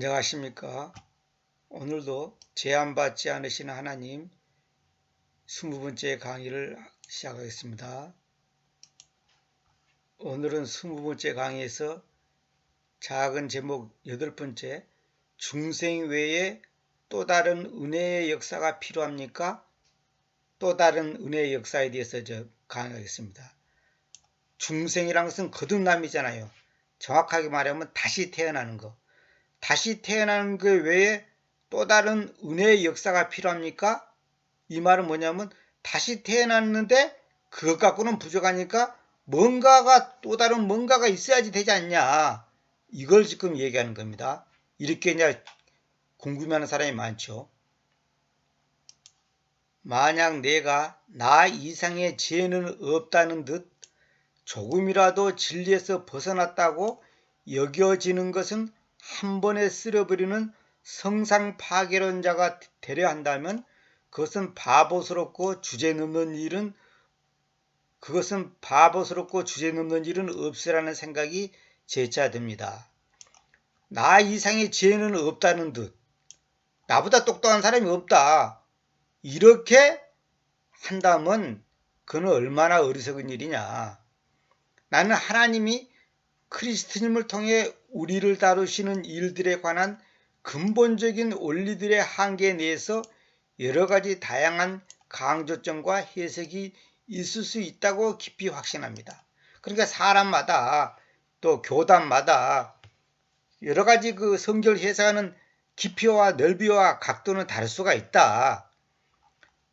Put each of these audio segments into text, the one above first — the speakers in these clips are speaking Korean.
안녕하십니까. 오늘도 제한받지 않으시는 하나님 20번째 강의를 시작하겠습니다. 오늘은 20번째 강의에서 작은 제목 8번째 중생 외에 또 다른 은혜의 역사가 필요합니까? 또 다른 은혜의 역사에 대해서 강의하겠습니다. 중생이란 것은 거듭남이잖아요. 정확하게 말하면 다시 태어나는 거. 다시 태어나는 것 외에 또 다른 은혜의 역사가 필요합니까? 이 말은 뭐냐면 다시 태어났는데 그것 갖고는 부족하니까 또 다른 뭔가가 있어야지 되지 않냐. 이걸 지금 얘기하는 겁니다. 이렇게 이제 궁금해하는 사람이 많죠. 만약 내가 나 이상의 죄는 없다는 듯 조금이라도 진리에서 벗어났다고 여겨지는 것은 한 번에 쓸어버리는 성상 파괴론자가 되려 한다면 그것은 바보스럽고 주제넘는 일은 없으라는 생각이 재차 듭니다. 나 이상의 죄는 없다는 듯 나보다 똑똑한 사람이 없다. 이렇게 한다면 그는 얼마나 어리석은 일이냐. 나는 하나님이 크리스트님을 통해 우리를 다루시는 일들에 관한 근본적인 원리들의 한계 내에서 여러 가지 다양한 강조점과 해석이 있을 수 있다고 깊이 확신합니다. 그러니까 사람마다 또 교단마다 여러 가지 그 성경 해석하는 깊이와 넓이와 각도는 다를 수가 있다.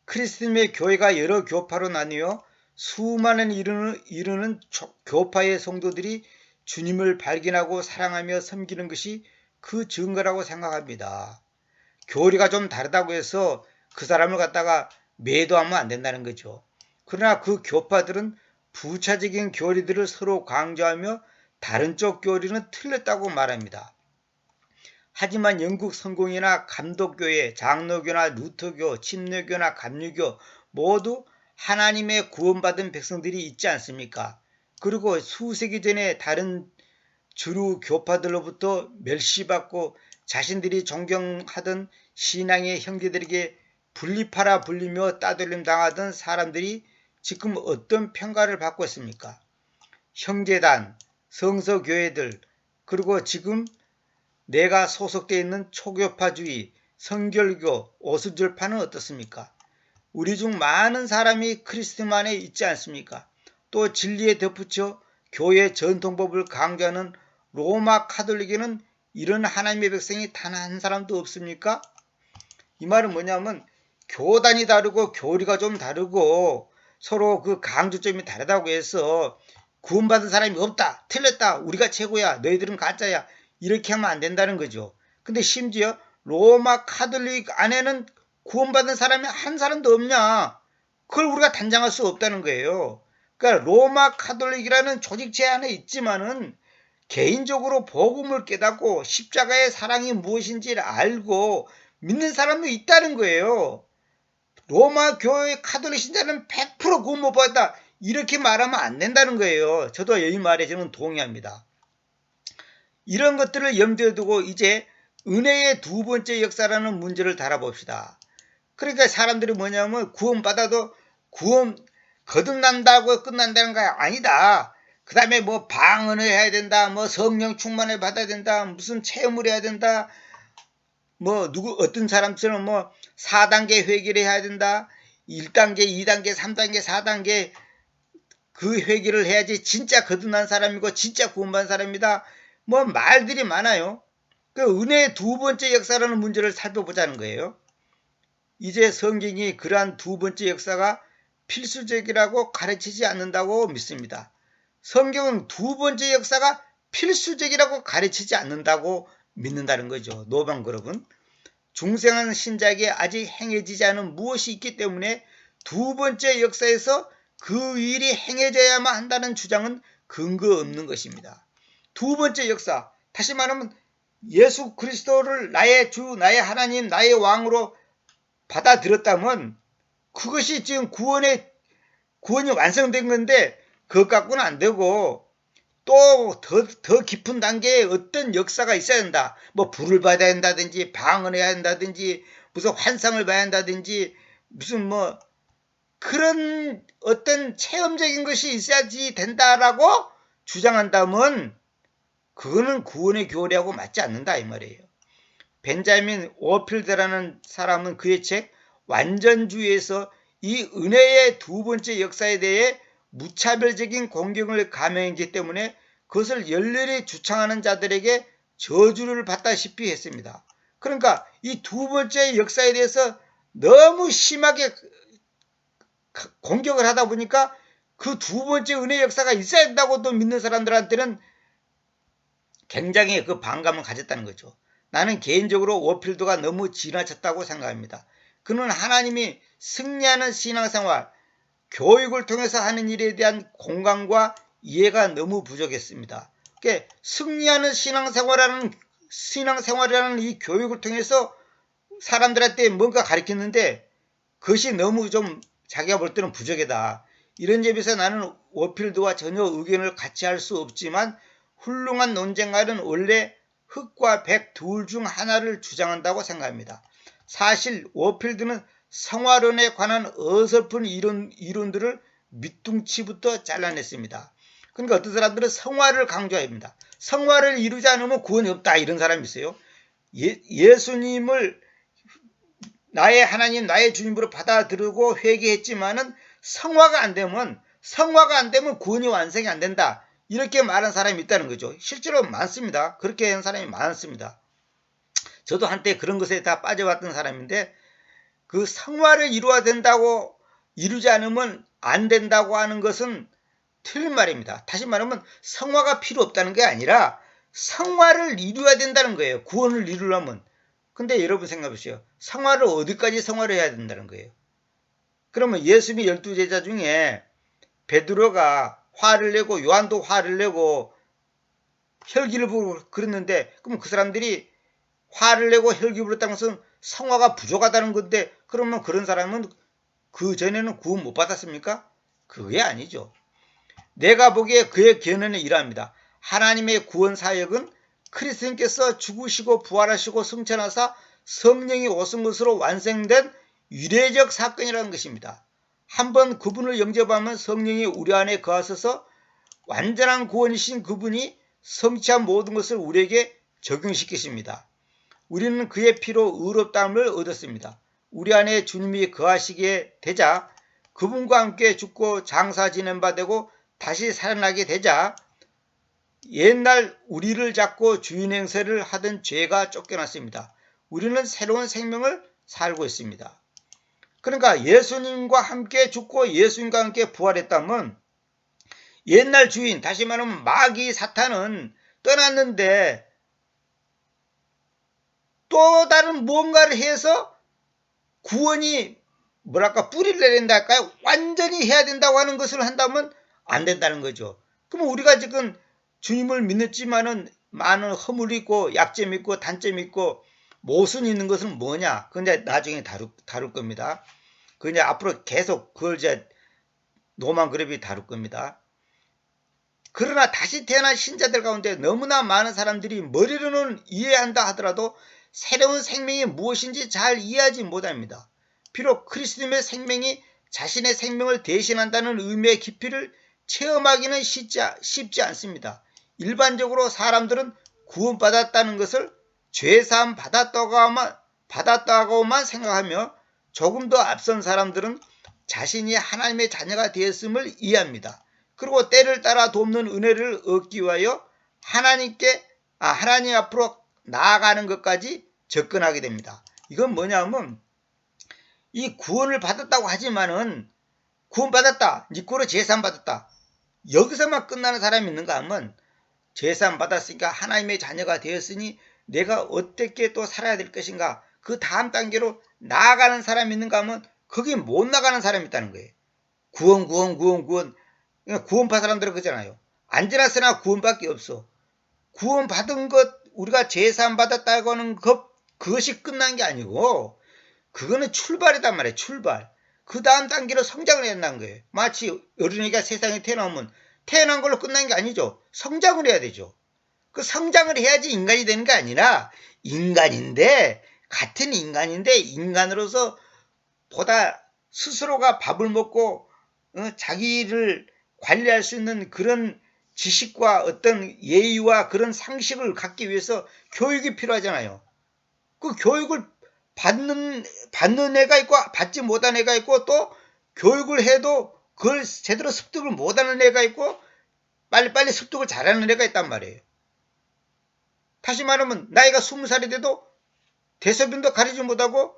크리스트님의 교회가 여러 교파로 나뉘어 수많은 이르는 교파의 성도들이 주님을 발견하고 사랑하며 섬기는 것이 그 증거라고 생각합니다. 교리가 좀 다르다고 해서 그 사람을 갖다가 매도하면 안 된다는 거죠. 그러나 그 교파들은 부차적인 교리들을 서로 강조하며 다른 쪽 교리는 틀렸다고 말합니다. 하지만 영국 성공이나 감독교회, 장로교나 루터교, 침례교나 감리교 모두 하나님의 구원받은 백성들이 있지 않습니까? 그리고 수세기 전에 다른 주류 교파들로부터 멸시받고 자신들이 존경하던 신앙의 형제들에게 분리파라 불리며 따돌림 당하던 사람들이 지금 어떤 평가를 받고 있습니까? 형제단, 성서교회들, 그리고 지금 내가 소속되어 있는 초교파주의, 성결교, 오순절파는 어떻습니까? 우리 중 많은 사람이 크리스트만에 있지 않습니까? 또 진리에 덧붙여 교회 전통법을 강조하는 로마 카톨릭에는 이런 하나님의 백성이 단 한 사람도 없습니까? 이 말은 뭐냐면 교단이 다르고 교리가 좀 다르고 서로 그 강조점이 다르다고 해서 구원받은 사람이 없다, 틀렸다, 우리가 최고야, 너희들은 가짜야, 이렇게 하면 안 된다는 거죠. 근데 심지어 로마 카톨릭 안에는 구원받은 사람이 한 사람도 없냐? 그걸 우리가 단정할 수 없다는 거예요. 그러니까 로마 카톨릭이라는 조직체 안에 있지만은 개인적으로 복음을 깨닫고 십자가의 사랑이 무엇인지를 알고 믿는 사람도 있다는 거예요. 로마 교회 카톨릭 신자는 100% 구원 못 받았다. 이렇게 말하면 안 된다는 거예요. 저도 이 말에 저는 동의합니다. 이런 것들을 염두에 두고 이제 은혜의 두 번째 역사라는 문제를 다뤄봅시다. 그러니까 사람들이 뭐냐면 구원받아도 거듭난다고 끝난다는 거 아니다. 그 다음에 뭐 방언을 해야 된다, 뭐 성령 충만을 받아야 된다, 무슨 체험을 해야 된다, 뭐 어떤 사람처럼 뭐 4단계 회개를 해야 된다, 1단계, 2단계, 3단계, 4단계 그 회개를 해야지 진짜 거듭난 사람이고 진짜 구원받은 사람이다. 뭐 말들이 많아요. 그 은혜의 두 번째 역사라는 문제를 살펴보자는 거예요. 이제 성경이 그러한 두 번째 역사가 필수적이라고 가르치지 않는다고 믿습니다. 성경은 두 번째 역사가 필수적이라고 가르치지 않는다고 믿는다는 거죠. 노방그룹은 중생한 신자에게 아직 행해지지 않은 무엇이 있기 때문에 두 번째 역사에서 그 일이 행해져야만 한다는 주장은 근거 없는 것입니다. 두 번째 역사, 다시 말하면 예수 그리스도를 나의 주, 나의 하나님, 나의 왕으로 받아들였다면 그것이 지금 구원이 완성된 건데 그것 갖고는 안 되고 또 더 깊은 단계의 어떤 역사가 있어야 된다. 뭐 불을 받아야 된다든지 방언을 해야 된다든지 무슨 환상을 봐야 한다든지 무슨 뭐 그런 어떤 체험적인 것이 있어야지 된다라고 주장한다면 그거는 구원의 교리하고 맞지 않는다 이 말이에요. 벤자민 워필드라는 사람은 그의 책 완전주의에서 이 은혜의 두 번째 역사에 대해 무차별적인 공경을 감행했기 때문에 그것을 열렬히 주창하는 자들에게 저주를 받다시피 했습니다. 그러니까 이 두 번째 역사에 대해서 너무 심하게 공격을 하다 보니까 그 두 번째 은혜 역사가 있어야 된다고 또 믿는 사람들한테는 굉장히 그 반감을 가졌다는 거죠. 나는 개인적으로 워필드가 너무 지나쳤다고 생각합니다. 그는 하나님이 승리하는 신앙생활, 교육을 통해서 하는 일에 대한 공감과 이해가 너무 부족했습니다. 그러니까 승리하는 신앙생활이라는 이 교육을 통해서 사람들한테 뭔가 가르쳤는데 그것이 너무 좀 자기가 볼 때는 부족하다. 이런 점에서 나는 워필드와 전혀 의견을 같이 할 수 없지만 훌륭한 논쟁가는 원래 흑과 백 둘 중 하나를 주장한다고 생각합니다. 사실 워필드는 성화론에 관한 어설픈 이론들을 밑둥치부터 잘라냈습니다. 그러니까 어떤 사람들은 성화를 강조합니다. 성화를 이루지 않으면 구원이 없다 이런 사람이 있어요. 예수님을 나의 하나님 나의 주님으로 받아들이고 회개했지만은 성화가 안 되면 구원이 완성이 안 된다. 이렇게 말하는 사람이 있다는 거죠. 실제로 많습니다. 그렇게 한 사람이 많습니다. 저도 한때 그런 것에 다 빠져봤던 사람인데 그 성화를 이루어야 된다고 이루지 않으면 안 된다고 하는 것은 틀린 말입니다. 다시 말하면 성화가 필요 없다는 게 아니라 성화를 이루어야 된다는 거예요. 구원을 이루려면. 근데 여러분 생각해보세요. 성화를 어디까지 성화를 해야 된다는 거예요. 그러면 예수님의 12제자 중에 베드로가 화를 내고 요한도 화를 내고 혈기를 부르고 그랬는데 그럼 그 사람들이 화를 내고 혈기 부렸다는 것은 성화가 부족하다는 건데 그러면 그런 사람은 그 전에는 구원 못 받았습니까? 그게 아니죠. 내가 보기에 그의 견해는 이러합니다. 하나님의 구원 사역은 그리스도님께서 죽으시고 부활하시고 승천하사 성령이 오신 것으로 완성된 유례적 사건이라는 것입니다. 한번 그분을 영접하면 성령이 우리 안에 거하셔서 완전한 구원이신 그분이 성취한 모든 것을 우리에게 적용시키십니다. 우리는 그의 피로 의롭다함을 얻었습니다. 우리 안에 주님이 거하시게 되자 그분과 함께 죽고 장사 지낸 바 되고 다시 살아나게 되자 옛날 우리를 잡고 주인 행세를 하던 죄가 쫓겨났습니다. 우리는 새로운 생명을 살고 있습니다. 그러니까 예수님과 함께 죽고 예수님과 함께 부활했다면 옛날 주인, 다시 말하면 마귀 사탄은 떠났는데 또 다른 무언가를 해서 구원이 뿌리를 내야 된다 할까요? 완전히 해야 된다고 하는 것을 한다면 안 된다는 거죠. 그럼 우리가 지금 주님을 믿었지만은 많은 허물이 있고 약점이 있고 단점이 있고 모순이 있는 것은 뭐냐? 그건 이제 나중에 다룰 겁니다. 그건 이제 앞으로 계속 그걸 이제 노만 그룹이 다룰 겁니다. 그러나 다시 태어난 신자들 가운데 너무나 많은 사람들이 머리로는 이해한다 하더라도 새로운 생명이 무엇인지 잘 이해하지 못합니다. 비록 그리스도의 생명이 자신의 생명을 대신한다는 의미의 깊이를 체험하기는 쉽지 않습니다. 일반적으로 사람들은 구원받았다는 것을 죄사함 받았다고만 생각하며 조금 더 앞선 사람들은 자신이 하나님의 자녀가 되었음을 이해합니다. 그리고 때를 따라 돕는 은혜를 얻기 위하여 하나님 앞으로 나아가는 것까지 접근하게 됩니다. 이건 뭐냐면 이 구원을 받았다고 하지만은 구원받았다, 니꼬로 제사함 받았다, 여기서만 끝나는 사람이 있는가 하면 제사함 받았으니까 하나님의 자녀가 되었으니 내가 어떻게 또 살아야 될 것인가, 그 다음 단계로 나아가는 사람이 있는가 하면 거기 못 나가는 사람이 있다는 거예요. 구원 구원받은 사람들은 그러잖아요. 안 지났으나 구원밖에 없어. 구원받은 것, 우리가 제사함 받았다고 하는 그것이 끝난 게 아니고 그거는 출발이단 말이에요. 출발. 그 다음 단계로 성장을 해야 한다는 거예요. 마치 어린이가 세상에 태어나면 태어난 걸로 끝난 게 아니죠. 성장을 해야 되죠. 그 성장을 해야지 인간이 되는 게 아니라 인간인데 같은 인간인데 인간으로서 보다 스스로가 밥을 먹고 자기를 관리할 수 있는 그런 지식과 어떤 예의와 그런 상식을 갖기 위해서 교육이 필요하잖아요. 그 교육을 받는 애가 있고 받지 못한 애가 있고 또 교육을 해도 그걸 제대로 습득을 못하는 애가 있고 빨리빨리 습득을 잘하는 애가 있단 말이에요. 다시 말하면 나이가 20살이 돼도 대소변도 가리지 못하고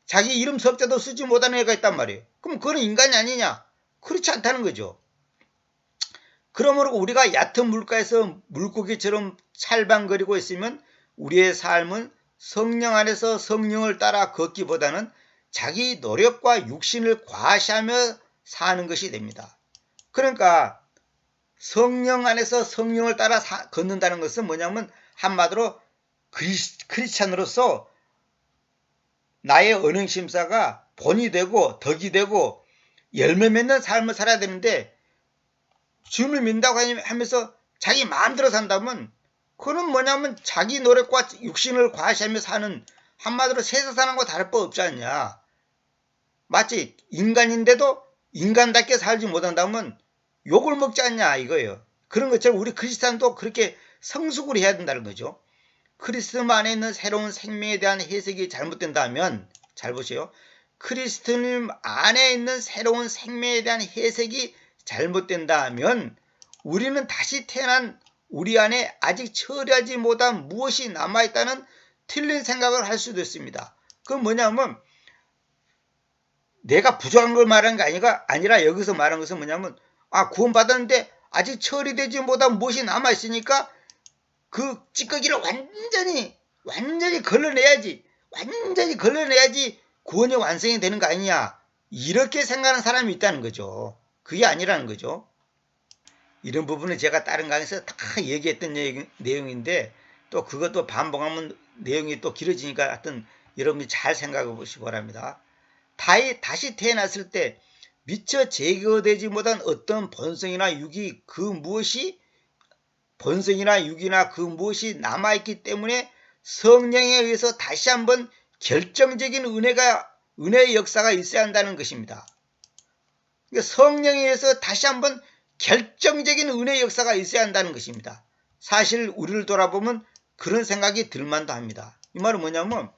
자기 이름 석자도 쓰지 못하는 애가 있단 말이에요. 그럼 그건 인간이 아니냐? 그렇지 않다는 거죠. 그러므로 우리가 얕은 물가에서 물고기처럼 찰방거리고 있으면 우리의 삶은 성령 안에서 성령을 따라 걷기보다는 자기 노력과 육신을 과시하며 사는 것이 됩니다. 그러니까 성령 안에서 성령을 따라 걷는다는 것은 뭐냐면 한마디로 크리스찬으로서 나의 언행심사가 본이 되고 덕이 되고 열매 맺는 삶을 살아야 되는데 주님을 믿는다고 하면서 자기 마음대로 산다면 그건 뭐냐면 자기 노력과 육신을 과시하며 사는 한마디로 세상 사람과 다를 바 없지 않냐. 마치 인간인데도 인간답게 살지 못한다면 욕을 먹지 않냐 이거예요. 그런 것처럼 우리 크리스찬도 그렇게 성숙을 해야 된다는 거죠. 그리스도 안에 있는 새로운 생명에 대한 해석이 잘못된다면 잘 보세요. 그리스도님 안에 있는 새로운 생명에 대한 해석이 잘못된다면 우리는 다시 태어난 우리 안에 아직 처리하지 못한 무엇이 남아있다는 틀린 생각을 할 수도 있습니다. 그건 뭐냐면 내가 부족한 걸 말하는 게 아니라 여기서 말하는 것은 뭐냐면 구원받았는데 아직 처리되지 못한 무엇이 남아있으니까 그 찌꺼기를 완전히 걸러내야지 구원이 완성이 되는 거 아니냐 이렇게 생각하는 사람이 있다는 거죠. 그게 아니라는 거죠. 이런 부분은 제가 다른 강의에서 다 얘기했던 내용인데 또 그것도 반복하면 내용이 또 길어지니까 하여튼 여러분이 잘 생각해 보시기 바랍니다. 다시 태어났을 때 미처 제거되지 못한 어떤 본성이나 육이 본성이나 육이나 그 무엇이 남아있기 때문에 성령에 의해서 다시 한번 결정적인 은혜의 역사가 있어야 한다는 것입니다. 그러니까 성령에 의해서 다시 한번 결정적인 은혜의 역사가 있어야 한다는 것입니다. 사실 우리를 돌아보면 그런 생각이 들만도 합니다. 이 말은 뭐냐면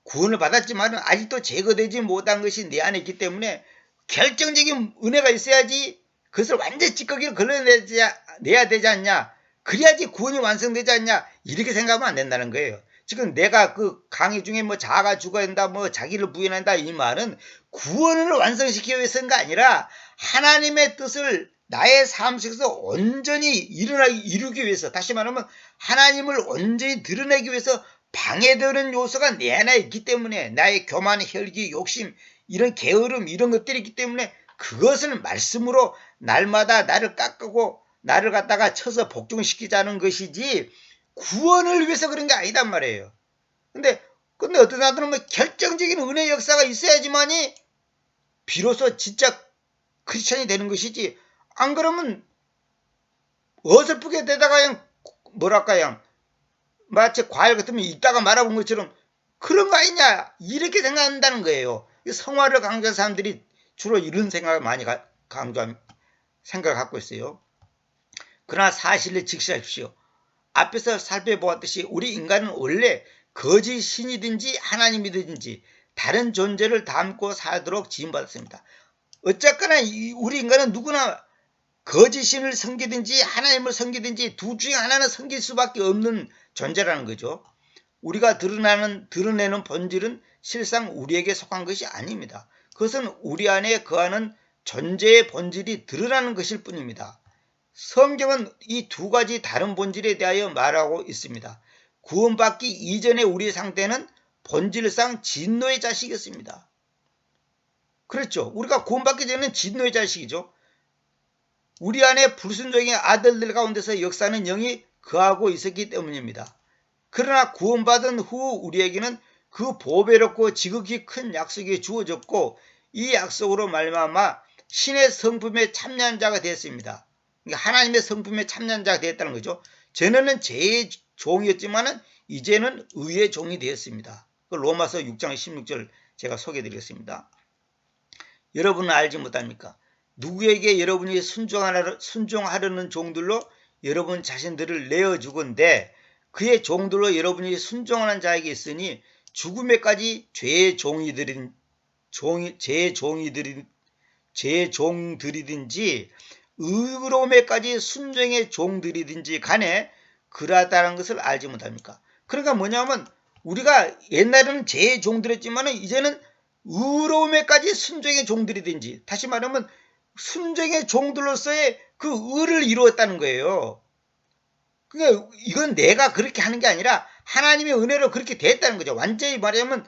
구원을 받았지만 아직도 제거되지 못한 것이 내 안에 있기 때문에 결정적인 은혜가 있어야지 그것을 완전히 찌꺼기를 걸러내야 되지 않냐. 그래야지 구원이 완성되지 않냐. 이렇게 생각하면 안 된다는 거예요. 지금 내가 그 강의 중에 자아가 죽어야 된다, 자기를 부인한다 이 말은 구원을 완성시키기 위해서가 아니라 하나님의 뜻을 나의 삶 속에서 온전히 이루기 위해서, 다시 말하면 하나님을 온전히 드러내기 위해서 방해되는 요소가 내 안에 있기 때문에 나의 교만, 혈기, 욕심, 이런 게으름 이런 것들이 있기 때문에 그것을 말씀으로 날마다 나를 깎고 나를 갖다가 쳐서 복종시키자는 것이지 구원을 위해서 그런 게 아니단 말이에요. 근데 어떤 사람들은 결정적인 은혜의 역사가 있어야지만이 비로소 진짜 크리스천이 되는 것이지 안 그러면 어설프게 되다가 그냥 마치 과일 같으면 이따가 말아본 것처럼 그런 거 아니냐 이렇게 생각한다는 거예요. 성화를 강조한 사람들이 주로 이런 생각을 많이 생각을 갖고 있어요. 그러나 사실을 직시하십시오. 앞에서 살펴보았듯이 우리 인간은 원래 거짓 신이든지 하나님이든지 다른 존재를 닮고 살도록 지음받았습니다. 어쨌거나 우리 인간은 누구나 거짓 신을 섬기든지 하나님을 섬기든지 둘 중에 하나는 섬길 수밖에 없는 존재라는 거죠. 우리가 드러내는 본질은 실상 우리에게 속한 것이 아닙니다. 그것은 우리 안에 거하는 존재의 본질이 드러나는 것일 뿐입니다. 성경은 이 두 가지 다른 본질에 대하여 말하고 있습니다. 구원받기 이전의 우리 상태는 본질상 진노의 자식이었습니다. 그렇죠. 우리가 구원받기 전에는 진노의 자식이죠. 우리 안에 불순종의 아들들 가운데서 역사하는 영이 거하고 있었기 때문입니다. 그러나 구원받은 후 우리에게는 그 보배롭고 지극히 큰 약속이 주어졌고 이 약속으로 말미암아 신의 성품에 참여한 자가 되었습니다. 그러니까 하나님의 성품에 참여한 자가 되었다는 거죠. 전에는 죄의 종이었지만은 이제는 의의 종이 되었습니다. 로마서 6장 16절 제가 소개해 드리겠습니다. 여러분은 알지 못합니까? 누구에게 여러분이 순종하려는 종들로 여러분 자신들을 내어주건대 그의 종들로 여러분이 순종하는 자에게 있으니 죽음에까지 죄의 종들이든지 의로움에까지 순종의 종들이든지 간에 그러하다는 것을 알지 못합니까? 그러니까 뭐냐면 우리가 옛날에는 죄의 종들이었지만 이제는 의로움에까지 순종의 종들이든지, 다시 말하면 순종의 종들로서의 그 의를 이루었다는 거예요. 그러니까 이건 내가 그렇게 하는 게 아니라 하나님의 은혜로 그렇게 됐다는 거죠. 완전히 말하면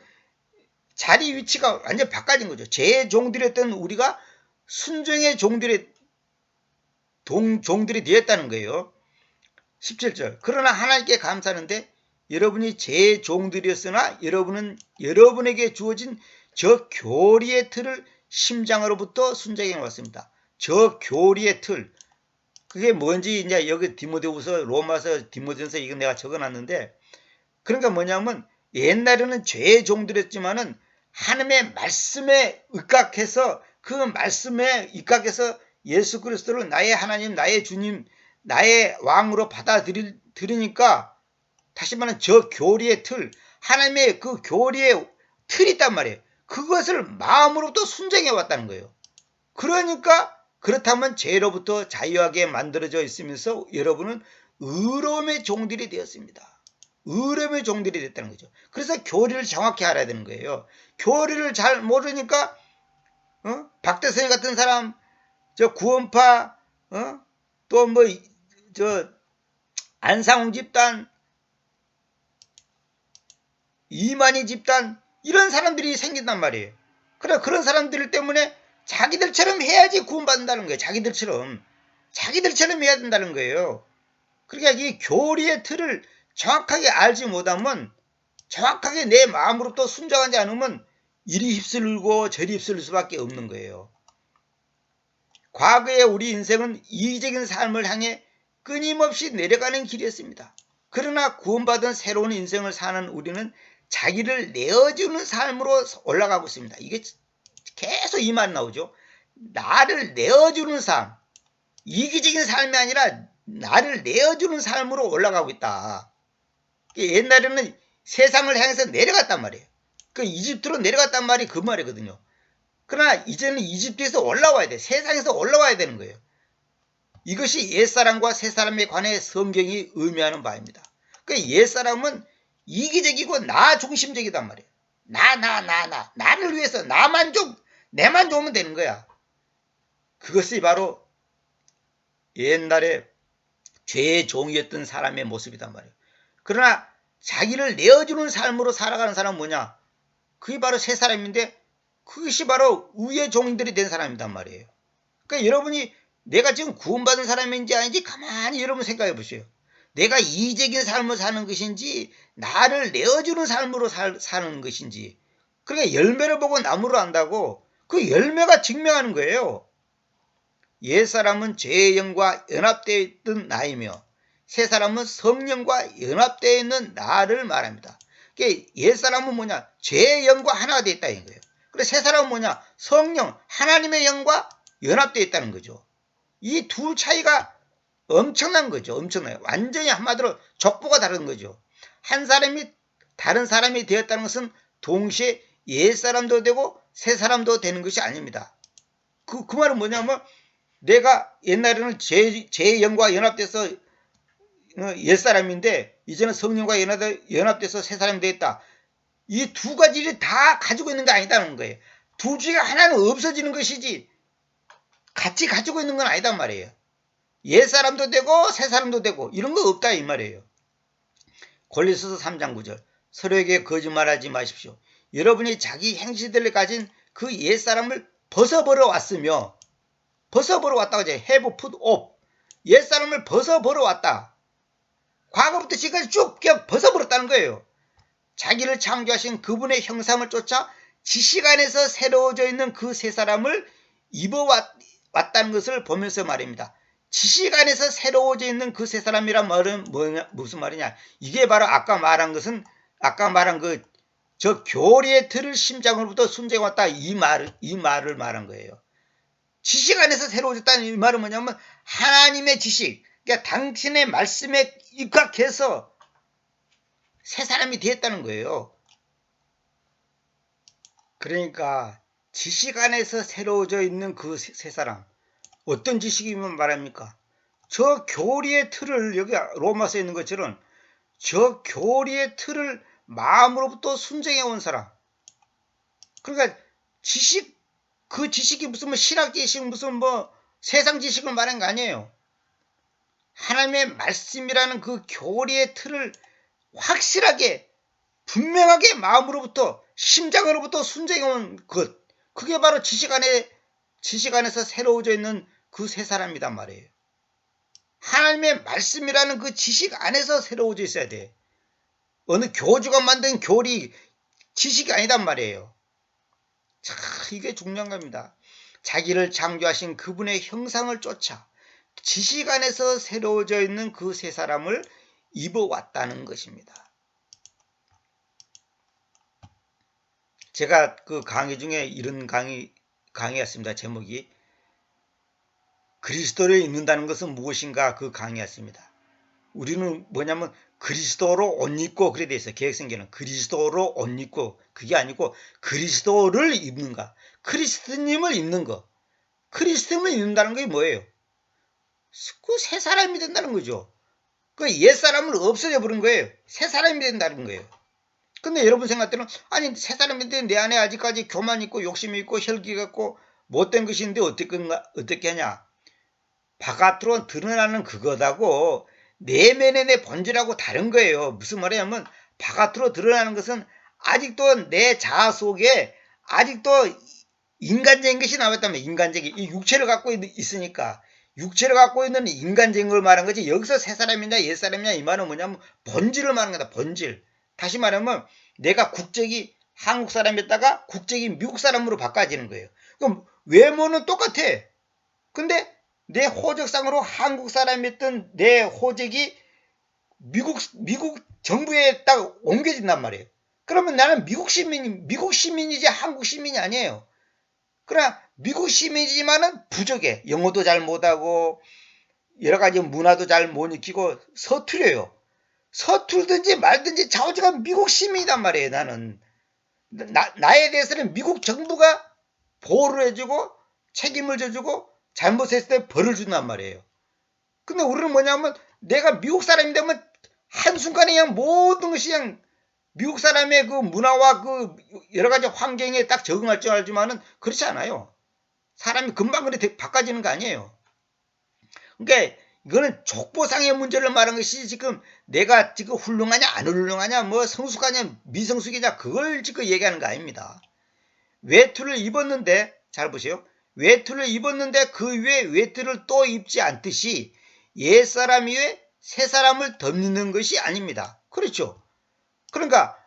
자리 위치가 완전히 바꿔진 거죠. 죄의 종들이었던 우리가 순종의 종들이 되었다는 거예요. 17절. 그러나 하나님께 감사하는데 여러분이 죄의 종들이었으나 여러분은 여러분에게 주어진 저 교리의 틀을 심장으로부터 순종해 왔습니다. 저 교리의 틀. 그게 뭔지 이제 여기 디모데후서, 로마서, 디모데전서 이거 내가 적어놨는데, 그러니까 뭐냐면 옛날에는 죄의 종들이었지만은 하나님의 말씀에 입각해서 그 말씀에 입각해서 예수 그리스도를 나의 하나님, 나의 주님, 나의 왕으로 받아들이니까, 다시 말하면 저 교리의 틀, 하나님의 그 교리의 틀이 있단 말이에요. 그것을 마음으로부터 순종해 왔다는 거예요. 그러니까 그렇다면 죄로부터 자유하게 만들어져 있으면서 여러분은 의로움의 종들이 되었습니다. 의로움의 종들이 됐다는 거죠. 그래서 교리를 정확히 알아야 되는 거예요. 교리를 잘 모르니까 박대선이 같은 사람, 저 구원파, 또 뭐 저 안상홍 집단, 이만희 집단, 이런 사람들이 생긴단 말이에요. 그래, 그런 사람들 때문에 자기들처럼 해야지 구원받는다는 거예요. 자기들처럼 해야 된다는 거예요. 그러니까 이 교리의 틀을 정확하게 알지 못하면, 정확하게 내 마음으로부터 순종하지 않으면 이리 휩쓸고 저리 휩쓸릴 수밖에 없는 거예요. 과거의 우리 인생은 이기적인 삶을 향해 끊임없이 내려가는 길이었습니다. 그러나 구원받은 새로운 인생을 사는 우리는 자기를 내어주는 삶으로 올라가고 있습니다. 이게 계속 이 말 나오죠. 나를 내어주는 삶. 이기적인 삶이 아니라 나를 내어주는 삶으로 올라가고 있다. 옛날에는 세상을 향해서 내려갔단 말이에요. 그 이집트로 내려갔단 말이 그 말이거든요. 그러나 이제는 이집트에서 올라와야 돼. 세상에서 올라와야 되는 거예요. 이것이 옛사람과 새사람에 관해 성경이 의미하는 바입니다. 그 옛사람은 이기적이고 나 중심적이단 말이에요. 나를 위해서 내만 좋으면 되는 거야. 그것이 바로 옛날에 죄의 종이었던 사람의 모습이단 말이에요. 그러나 자기를 내어주는 삶으로 살아가는 사람은 뭐냐? 그게 바로 새 사람인데, 그것이 바로 의의 종들이 된 사람이단 말이에요. 그러니까 여러분이 내가 지금 구원받은 사람인지 아닌지 가만히 여러분 생각해 보세요. 내가 이기적인 삶을 사는 것인지 나를 내어주는 삶으로 사는 것인지. 그러니까 열매를 보고 나무를 안다고, 그 열매가 증명하는 거예요. 옛사람은 죄의 영과 연합되어 있던 나이며 새사람은 성령과 연합되어 있는 나를 말합니다. 옛사람은 뭐냐? 죄의 영과 하나가 되어 있다는 거예요. 그래서 새사람은 뭐냐? 성령, 하나님의 영과 연합되어 있다는 거죠. 이 두 차이가 엄청난 거죠. 엄청나요. 완전히 한마디로 족보가 다른 거죠. 한 사람이 다른 사람이 되었다는 것은 동시에 옛사람도 되고 새사람도 되는 것이 아닙니다. 그 말은 뭐냐면 내가 옛날에는 죄의 영과 연합돼서 옛사람인데 이제는 성령과 연합돼서 새사람이 되었다. 이 두 가지를 다 가지고 있는 게 아니다는 거예요. 두 중에 하나는 없어지는 것이지 같이 가지고 있는 건 아니단 말이에요. 옛사람도 되고 새사람도 되고 이런 거 없다 이 말이에요. 골로새서 3장 9절. 서로에게 거짓말하지 마십시오. 여러분이 자기 행실들을 가진 그 옛사람을 벗어버려 왔다고 하죠. have put off. 옛사람을 벗어버려 왔다. 과거부터 지금까지 쭉 벗어버렸다는 거예요. 자기를 창조하신 그분의 형상을 쫓아 지식 안에서 새로워져 있는 그 새 사람을 입어왔다는 것을 보면서 말입니다. 지식 안에서 새로워져 있는 그 세 사람이란 말은 무슨 말이냐? 이게 바로 아까 말한 저 교리의 틀을 심장으로부터 순정해 왔다 이 말을 말한 거예요. 지식 안에서 새로워졌다는 이 말은 뭐냐면 하나님의 지식, 그러니까 당신의 말씀에 입각해서 새 사람이 되었다는 거예요. 그러니까 지식 안에서 새로워져 있는 그 세 사람, 어떤 지식이면 말합니까? 저 교리의 틀을, 여기 로마서에 있는 것처럼 저 교리의 틀을 마음으로부터 순정해 온 사람. 그러니까 그 지식이 무슨 신학 지식, 무슨 세상 지식을 말한 거 아니에요. 하나님의 말씀이라는 그 교리의 틀을 확실하게, 분명하게 마음으로부터, 심장으로부터 순정해 온 것. 그게 바로 지식 안에서 새로워져 있는 그 세 사람이란 말이에요. 하나님의 말씀이라는 그 지식 안에서 새로워져 있어야 돼. 어느 교주가 만든 교리, 지식이 아니단 말이에요. 자, 이게 중요한 겁니다. 자기를 창조하신 그분의 형상을 쫓아 지식 안에서 새로워져 있는 그 세 사람을 입어왔다는 것입니다. 제가 그 강의 중에 이런 강의였습니다. 제목이 그리스도를 입는다는 것은 무엇인가, 그 강의였습니다. 우리는 뭐냐면 그리스도로 옷 입고, 그래 돼 있어요. 개혁성경은 그리스도로 옷 입고, 그게 아니고 그리스도를 입는가, 그리스도님을 입는 거. 그리스도님을 입는다는 게 뭐예요? 그 새 사람이 된다는 거죠. 그 옛사람을 없어져 버린 거예요. 새 사람이 된다는 거예요. 근데 여러분 생각 때는, 아니 새 사람인데 내 안에 아직까지 교만 있고 욕심이 있고 혈기가 있고 못된 것이 있는데 어떻게 하냐? 바깥으로 드러나는 그거다고 내면의 내 본질하고 다른 거예요. 무슨 말이냐면 바깥으로 드러나는 것은 아직도 내 자아 속에 아직도 인간적인 것이 남았다면, 인간적인 이 육체를 갖고 있으니까 육체를 갖고 있는 인간적인 걸 말한 거지, 여기서 새 사람이냐 옛 사람이냐 이 말은 뭐냐면 본질을 말하는 거다. 본질. 다시 말하면 내가 국적이 한국 사람이었다가 국적이 미국 사람으로 바꿔지는 거예요. 그럼 외모는 똑같아. 근데 내 호적상으로 한국 사람이었던 내 호적이 미국 정부에 딱 옮겨진단 말이에요. 그러면 나는 미국 시민이지 한국 시민이 아니에요. 그러나 미국 시민이지만은 부족해. 영어도 잘 못하고 여러 가지 문화도 잘 못 익히고 서툴려요. 서툴든지 말든지 좌우지간 미국 시민이란 말이에요. 나는 나에 대해서는 미국 정부가 보호를 해주고 책임을 져주고 잘못했을 때 벌을 준단 말이에요. 근데 우리는 뭐냐면 내가 미국 사람이 되면 한순간에 그냥 모든 것이 그냥 미국 사람의 그 문화와 그 여러 가지 환경에 딱 적응할 줄 알지만은 그렇지 않아요. 사람이 금방 그렇게 바꿔지는 거 아니에요. 그러니까 이거는 족보상의 문제를 말하는 것이, 지금 내가 지금 훌륭하냐 안 훌륭하냐 뭐 성숙하냐 미성숙이냐 그걸 지금 얘기하는 거 아닙니다. 외투를 입었는데, 잘 보세요. 외투를 입었는데 그 위에 외투를 또 입지 않듯이 옛사람 위에 새사람을 덮는 것이 아닙니다. 그렇죠. 그러니까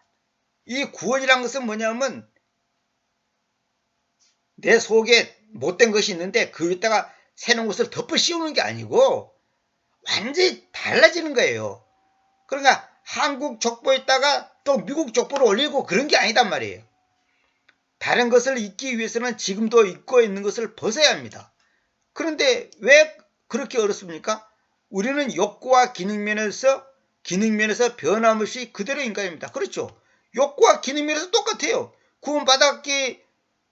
이 구원이란 것은 뭐냐면 내 속에 못된 것이 있는데 그 위에다가 새로운 것을 덮어 씌우는 게 아니고 완전히 달라지는 거예요. 그러니까 한국 족보에다가 또 미국 족보를 올리고 그런 게 아니단 말이에요. 다른 것을 잊기 위해서는 지금도 잊고 있는 것을 벗어야 합니다. 그런데 왜 그렇게 어렵습니까? 우리는 욕구와 기능면에서 변함없이 그대로 인간입니다. 그렇죠? 욕구와 기능면에서 똑같아요.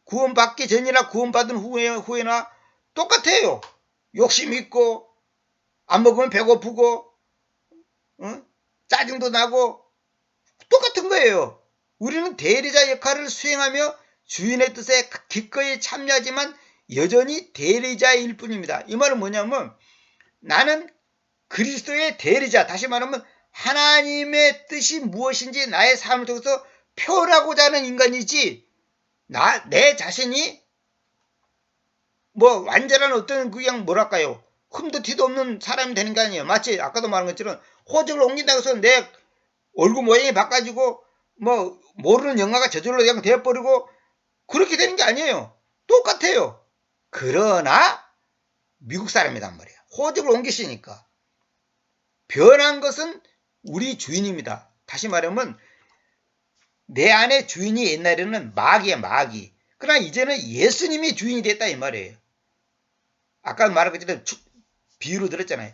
구원받기 전이나 구원받은 후에나 똑같아요. 욕심 있고 안 먹으면 배고프고 짜증도 나고 똑같은 거예요. 우리는 대리자 역할을 수행하며 주인의 뜻에 기꺼이 참여하지만 여전히 대리자일 뿐입니다. 이 말은 뭐냐면 나는 그리스도의 대리자, 다시 말하면 하나님의 뜻이 무엇인지 나의 삶을 통해서 표현하고자 하는 인간이지, 내 자신이 완전한 어떤 그냥 뭐랄까요, 흠도 티도 없는 사람이 되는 게 아니에요. 마치 아까도 말한 것처럼 호적을 옮긴다고 해서 내 얼굴 모양이 바꿔지고 모르는 영화가 저절로 그냥 되어버리고 그렇게 되는 게 아니에요. 똑같아요. 그러나 미국 사람이란 말이에요. 호적을 옮기시니까. 변한 것은 우리 주인입니다. 다시 말하면 내 안에 주인이 옛날에는 마귀야, 마귀. 그러나 이제는 예수님이 주인이 됐다 이 말이에요. 아까 말한 것처럼 비유로 들었잖아요.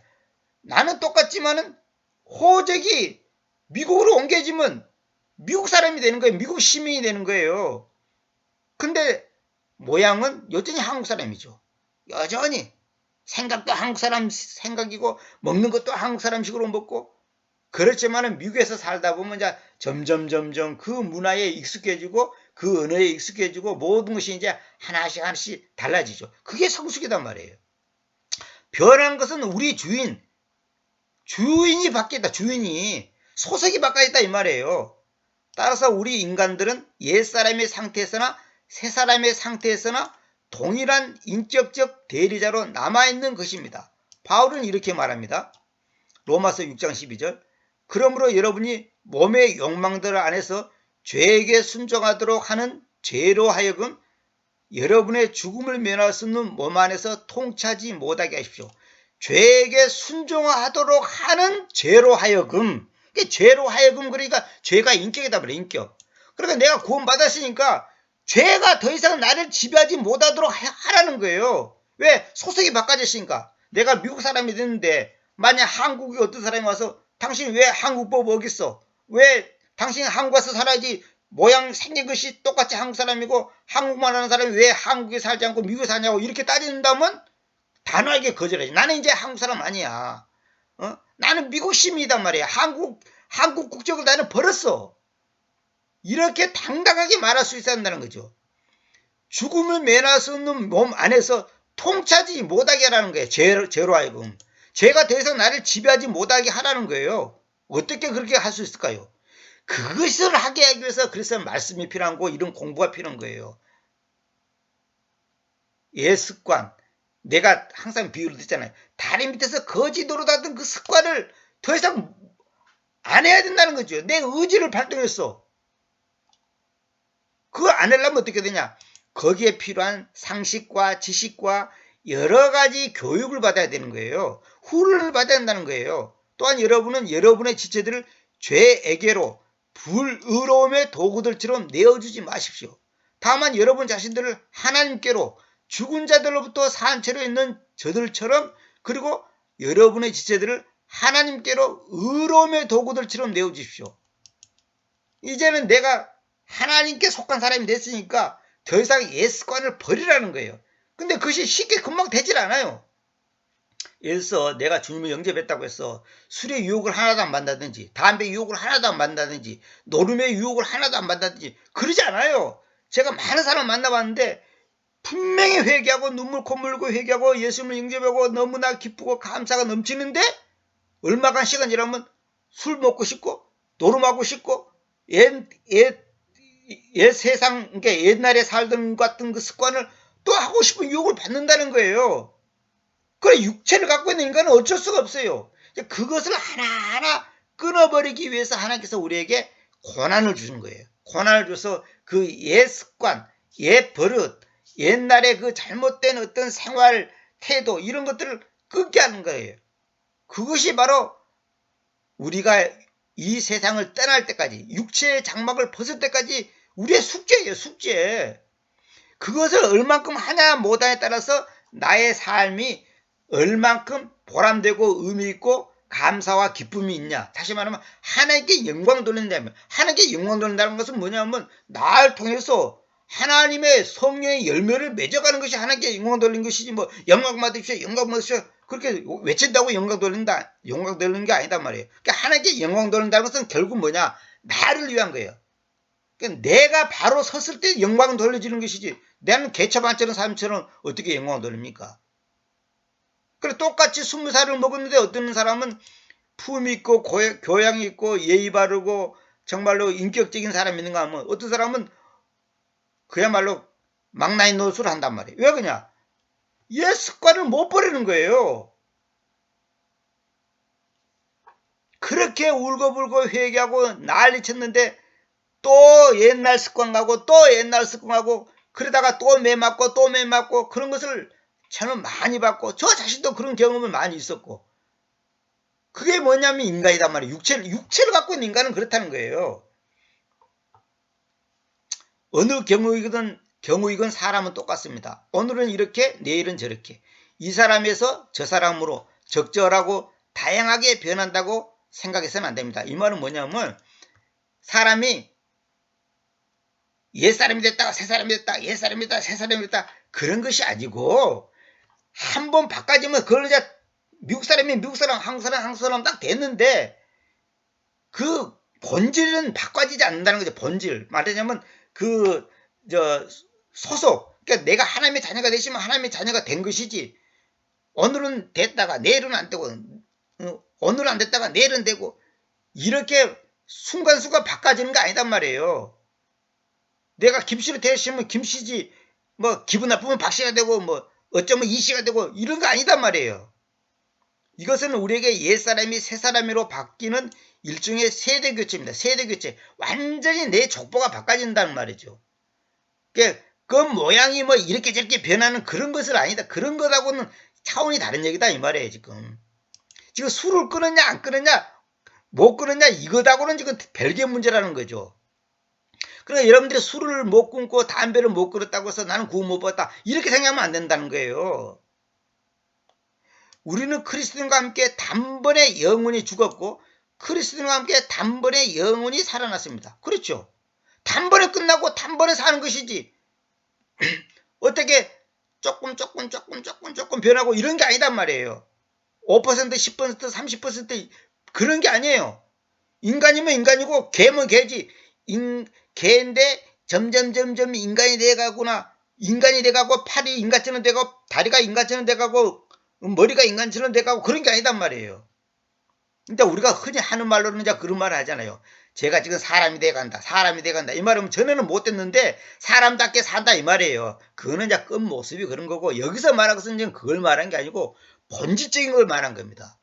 나는 똑같지만은 호적이 미국으로 옮겨지면 미국 사람이 되는 거예요. 미국 시민이 되는 거예요. 근데 모양은 여전히 한국 사람이죠. 여전히 생각도 한국 사람 생각이고 먹는 것도 한국 사람식으로 먹고, 그렇지만은 미국에서 살다 보면 이제 점점 그 문화에 익숙해지고 그 언어에 익숙해지고 모든 것이 이제 하나씩 달라지죠. 그게 성숙이단 말이에요. 변한 것은 우리 주인이 바뀌었다. 주인이 소속이 바뀌었다 이 말이에요. 따라서 우리 인간들은 옛사람의 상태에서나 새사람의 상태에서나 동일한 인격적 대리자로 남아있는 것입니다. 바울은 이렇게 말합니다. 로마서 6장 12절. 그러므로 여러분이 몸의 욕망들 안에서 죄에게 순종하도록 하는 죄로 하여금 여러분의 죽음을 면할 수 있는 몸 안에서 통치하지 못하게 하십시오. 죄에게 순종하도록 하는 죄로 하여금. 죄로 하여금, 그러니까 죄가 인격이다 말이야, 인격. 그러니까 내가 구원받았으니까 죄가 더 이상 나를 지배하지 못하도록 하라는 거예요. 왜? 소속이 바꿔졌으니까. 내가 미국 사람이 됐는데 만약 한국에 어떤 사람이 와서 당신 왜 한국법 어겼어? 왜 당신 한국 와서 살아야지, 모양 생긴 것이 똑같이 한국 사람이고 한국말 하는 사람이 왜 한국에 살지 않고 미국에 사냐고 이렇게 따진다면 단호하게 거절하지. 나는 이제 한국 사람 아니야. 나는 미국 시민이단 말이야. 한국 국적을 나는 버렸어. 이렇게 당당하게 말할 수 있어야 한다는 거죠. 죽음을 면할 수 없는 몸 안에서 통치하지 못하게 하라는 거예요. 죄로 하여금. 죄가 더 이상 나를 지배하지 못하게 하라는 거예요. 어떻게 그렇게 할 수 있을까요? 그것을 하게 하기 위해서 그래서 말씀이 필요한 거, 이런 공부가 필요한 거예요. 습관. 내가 항상 비유를 듣잖아요. 다리 밑에서 거지 노릇하던 그 습관을 더 이상 안 해야 된다는 거죠. 내 의지를 발동했어. 그거 안 하려면 어떻게 되냐? 거기에 필요한 상식과 지식과 여러 가지 교육을 받아야 되는 거예요. 훈련을 받아야 한다는 거예요. 또한 여러분은 여러분의 지체들을 죄에게로 불의로움의 도구들처럼 내어주지 마십시오. 다만 여러분 자신들을 하나님께로, 죽은 자들로부터 산 채로 있는 저들처럼, 그리고 여러분의 지체들을 하나님께로 의로움의 도구들처럼 내어주십시오. 이제는 내가 하나님께 속한 사람이 됐으니까 더 이상 옛 습관을 버리라는 거예요. 근데 그것이 쉽게 금방 되질 않아요. 예를 들어서 내가 주님을 영접했다고 해서 술의 유혹을 하나도 안 받는다든지, 담배 유혹을 하나도 안 받는다든지, 노름의 유혹을 하나도 안 받는다든지 그러지 않아요. 제가 많은 사람을 만나봤는데 분명히 회개하고 눈물 콧물 흘리고 회개하고 예수님을 영접하고 너무나 기쁘고 감사가 넘치는데 얼마간 시간 지나면 술 먹고 싶고 노름하고 싶고 옛 세상, 그러니까 옛날에 살던 같은 그 습관을 또 하고 싶은 유혹을 받는다는 거예요. 그래, 육체를 갖고 있는 인간은 어쩔 수가 없어요. 그것을 하나하나 끊어버리기 위해서 하나님께서 우리에게 고난을 주는 거예요. 고난을 줘서 그 옛 습관, 옛 버릇, 옛날에 그 잘못된 어떤 생활 태도, 이런 것들을 끊게 하는 거예요. 그것이 바로 우리가 이 세상을 떠날 때까지, 육체의 장막을 벗을 때까지 우리의 숙제예요, 숙제. 그것을 얼만큼 하냐 못하냐에 따라서 나의 삶이 얼만큼 보람되고 의미있고 감사와 기쁨이 있냐. 다시 말하면 하나님께 영광 돌린다면, 하나님께 영광 돌린다는 것은 뭐냐면 나를 통해서 하나님의 성령의 열매를 맺어가는 것이 하나님께 영광 돌리는 것이지, 뭐 영광 받으십시오, 영광 받으십시오 그렇게 외친다고 영광 돌리는 게 아니단 말이에요. 그러니까 하나님께 영광 돌린다는 것은 결국 뭐냐, 나를 위한 거예요. 그러니까 내가 바로 섰을 때 영광 돌려지는 것이지, 나는 개처반처럼 사람처럼 어떻게 영광을 돌립니까? 그래, 똑같이 20살을 먹었는데 어떤 사람은 품 있고 교양이 있고 예의 바르고 정말로 인격적인 사람이 있는가 하면, 어떤 사람은 그야말로 망나니 노릇을 한단 말이에요. 왜 그러냐? 옛 습관을 못 버리는 거예요. 그렇게 울고불고 회개하고 난리쳤는데 또 옛날 습관 가고 또 옛날 습관 가고, 그러다가 또 매 맞고 또 매 맞고, 그런 것을 체험 많이 받고 저 자신도 그런 경험을 많이 있었고 그게 뭐냐면 인간이단 말이에요. 육체를 갖고 있는 인간은 그렇다는 거예요. 어느 경우이건 사람은 똑같습니다. 오늘은 이렇게 내일은 저렇게 이 사람에서 저 사람으로 적절하고 다양하게 변한다고 생각해서는 안 됩니다. 이 말은 뭐냐면 사람이 옛사람이 됐다가 새사람이 됐다 옛사람이 됐다 새사람이 됐다 그런 것이 아니고 한 번 바꿔지면 그걸 이제 미국 사람이 미국 사람 한국 사람 한국 사람 딱 됐는데 그 본질은 바꿔지지 않는다는 거죠. 본질 말하자면 그 저 소속 그러니까 내가 하나님의 자녀가 되시면 하나님의 자녀가 된 것이지 오늘은 됐다가 내일은 안 되고 오늘은 안 됐다가 내일은 되고 이렇게 순간순간 바꿔지는 거 아니단 말이에요. 내가 김씨로 되시면 김씨지 뭐 기분 나쁘면 박씨가 되고 뭐 어쩌면 이씨가 되고 이런 거 아니단 말이에요. 이것은 우리에게 옛사람이 새사람으로 바뀌는 일종의 세대교체입니다. 세대교체. 완전히 내 족보가 바꿔진다는 말이죠. 그 모양이 뭐 이렇게 저렇게 변하는 그런 것은 아니다. 그런 것하고는 차원이 다른 얘기다 이 말이에요. 지금 술을 끊었냐 안 끊었냐 못 끊었냐 이것하고는 지금 별개의 문제라는 거죠. 그러니까 여러분들이 술을 못 끊고 담배를 못 끊었다고 해서 나는 구원 못 받았다 이렇게 생각하면 안 된다는 거예요. 우리는 그리스도인과 함께 단번에 영혼이 죽었고 그리스도인과 함께 단번에 영혼이 살아났습니다. 그렇죠? 단번에 끝나고 단번에 사는 것이지 어떻게 조금 변하고 이런 게 아니단 말이에요. 5%, 10%, 30% 그런 게 아니에요. 인간이면 인간이고 개면 개지. 개인데 점점 인간이 돼가구나. 인간이 돼가고 팔이 인간처럼 돼가고 다리가 인간처럼 돼가고 머리가 인간처럼 돼가고 그런 게 아니단 말이에요. 근데 우리가 흔히 하는 말로는 이제 그런 말을 하잖아요. 제가 지금 사람이 돼간다. 사람이 돼간다. 이 말은 전에는 못 됐는데 사람답게 산다 이 말이에요. 그거는 이제 끝 모습이 그런 거고 여기서 말한 것은 지금 그걸 말한 게 아니고 본질적인 걸 말한 겁니다.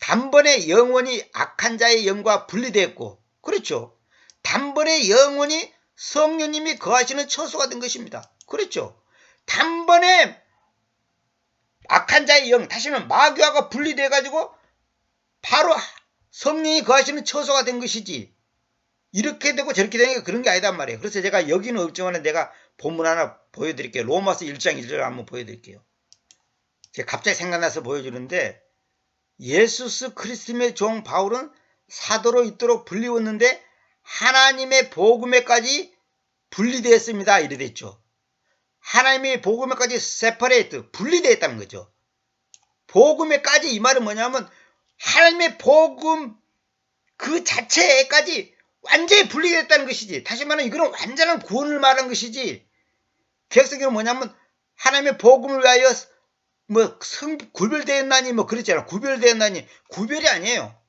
단번에 영혼이 악한 자의 영과 분리됐고 그렇죠. 단번에 영혼이 성령님이 거하시는 처소가 된 것입니다. 그렇죠. 단번에 악한 자의 영 다시는 마귀와가 분리돼 가지고 바로 성령이 거하시는 처소가 된 것이지 이렇게 되고 저렇게 되는 게 그런 게 아니단 말이에요. 그래서 제가 여기는 없지만 내가 본문 하나 보여드릴게요. 로마서 1장 1절 한번 보여드릴게요. 제가 갑자기 생각나서 보여주는데 예수스 그리스도의 종 바울은 사도로 있도록 불리웠는데 하나님의 복음에까지 분리되었습니다. 이래 됐죠. 하나님의 복음에까지 세퍼레이트 분리되었다는 거죠. 복음에까지 이 말은 뭐냐면 하나님의 복음 그 자체에까지 완전히 분리됐다는 것이지. 다시 말하면 이거는 완전한 구원을 말한 것이지. 개혁성경은 뭐냐면 하나님의 복음을 위하여 뭐 구별되었나니 뭐 그랬잖아. 구별되었나니 구별이 아니에요.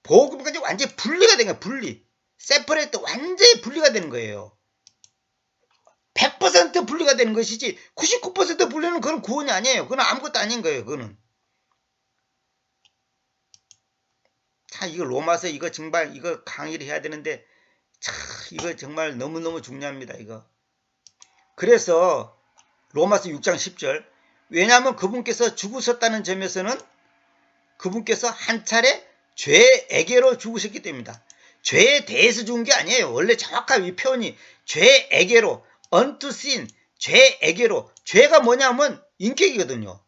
복음까지 완전히 분리가 된 거야. 분리. 세퍼레이트 완전히 분리가 되는 거예요. 100% 분리가 되는 것이지 99% 분리는 그건 구원이 아니에요. 그건 아무것도 아닌 거예요. 그거는. 자, 이거 로마서 이거 정말 이거 강의를 해야 되는데 참 이거 정말 너무너무 중요합니다. 이거. 그래서 로마서 6장 10절 왜냐하면 그분께서 죽으셨다는 점에서는 그분께서 한 차례 죄에게로 죽으셨기 때문이다. 죄에 대해서 죽은 게 아니에요. 원래 정확한 이 표현이 죄에게로 unto sin 죄에게로 죄가 뭐냐면 인격이거든요.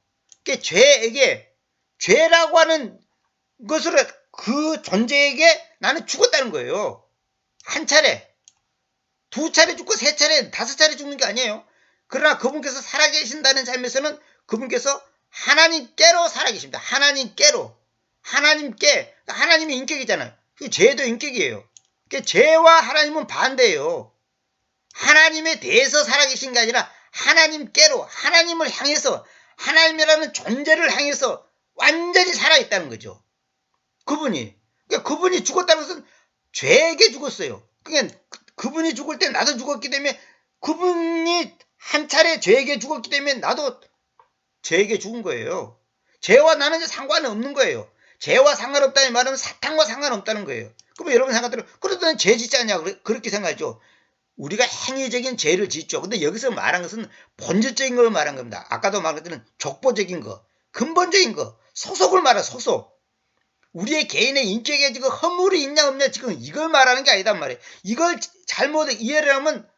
그러니까 죄에게 죄라고 하는 것으로 그 존재에게 나는 죽었다는 거예요. 한 차례, 두 차례 죽고 세 차례, 다섯 차례 죽는 게 아니에요. 그러나 그분께서 살아계신다는 점에서는 그분께서 하나님께로 살아계십니다. 하나님께로. 하나님께, 하나님이 인격이잖아요. 죄도 인격이에요. 그러니까 죄와 하나님은 반대예요. 하나님에 대해서 살아계신 게 아니라 하나님께로, 하나님을 향해서, 하나님이라는 존재를 향해서 완전히 살아있다는 거죠. 그분이. 그러니까 그분이 죽었다는 것은 죄에게 죽었어요. 그러니까 그분이 죽을 때 나도 죽었기 때문에 그분이 한 차례 죄에게 죽었기 때문에 나도 죄에게 죽은 거예요. 죄와 나는 상관은 없는 거예요. 죄와 상관없다는 말은 사탄과 상관없다는 거예요. 그러면 여러분 생각대로 그러더니 죄 짓지 않냐 그렇게 생각하죠. 우리가 행위적인 죄를 짓죠. 근데 여기서 말한 것은 본질적인 걸 말한 겁니다. 아까도 말한 것처럼 족보적인 거, 근본적인 거, 소속을 말해, 소속. 우리의 개인의 인격에 지금 허물이 있냐 없냐 지금 이걸 말하는 게 아니단 말이에요. 이걸 잘못 이해를 하면